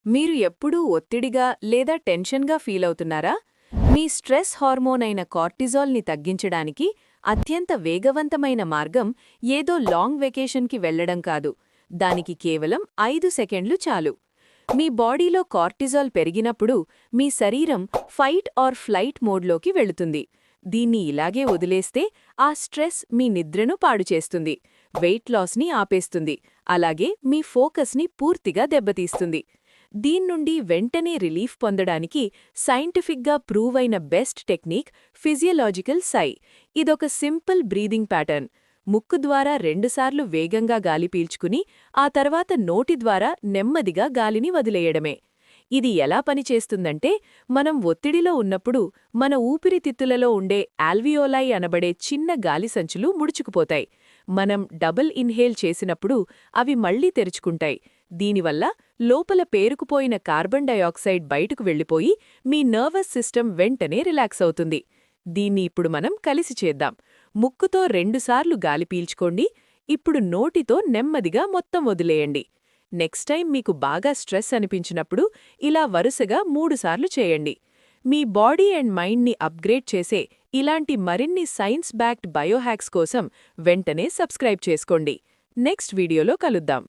మీరు ఎప్పుడూ ఒత్తిడిగా లేదా టెన్షన్గా ఫీలవుతున్నారా? మీ స్ట్రెస్ హార్మోన్ అయిన కార్టిజాల్ని తగ్గించడానికి అత్యంత వేగవంతమైన మార్గం ఏదో లాంగ్ వెకేషన్కి వెళ్లడం కాదు. దానికి కేవలం 5 సెకండ్లు చాలు. మీ బాడీలో కార్టిజాల్ పెరిగినప్పుడు మీ శరీరం ఫైట్ ఆర్ ఫ్లైట్ మోడ్లోకి వెళుతుంది. దీన్ని ఇలాగే వదిలేస్తే ఆ స్ట్రెస్ మీ నిద్రను పాడుచేస్తుంది, వెయిట్ లాస్ని ఆపేస్తుంది, అలాగే మీ ఫోకస్ని పూర్తిగా దెబ్బతీస్తుంది. దీన్నుండి వెంటనే రిలీఫ్ పొందడానికి సైంటిఫిక్గా ప్రూవ్ అయిన బెస్ట్ టెక్నిక్ ఫిజియలాజికల్ సై. ఇదొక సింపుల్ బ్రీదింగ్ ప్యాటర్న్. ముక్కు ద్వారా 2 సార్లు వేగంగా గాలి పీల్చుకుని ఆ తర్వాత నోటి ద్వారా నెమ్మదిగా గాలిని వదిలేయడమే. ఇది ఎలా పనిచేస్తుందంటే, మనం ఒత్తిడిలో ఉన్నప్పుడు మన ఊపిరితిత్తులలో ఉండే ఆల్వియోలై అనబడే చిన్న గాలి సంచులు ముడుచుకుపోతాయి. మనం డబుల్ ఇన్హేల్ చేసినప్పుడు అవి మళ్లీ తెరుచుకుంటాయి. దీనివల్ల లోపల పేరుకుపోయిన కార్బన్ డయాక్సైడ్ బయటకు వెళ్ళిపోయి మీ నర్వస్ సిస్టమ్ వెంటనే రిలాక్స్ అవుతుంది. దీన్ని ఇప్పుడు మనం కలిసి చేద్దాం. ముక్కుతో 2 సార్లు గాలి పీల్చుకోండి. ఇప్పుడు నోటితో నెమ్మదిగా మొత్తం వదిలేయండి. నెక్స్ట్ టైం మీకు బాగా స్ట్రెస్ అనిపించినప్పుడు ఇలా వరుసగా 3 సార్లు చేయండి. మీ బాడీ అండ్ మైండ్ని అప్గ్రేడ్ చేసే ఇలాంటి మరిన్ని సైన్స్ బ్యాక్డ్ బయోహ్యాక్స్ కోసం వెంటనే సబ్స్క్రైబ్ చేసుకోండి. నెక్స్ట్ వీడియోలో కలుద్దాం.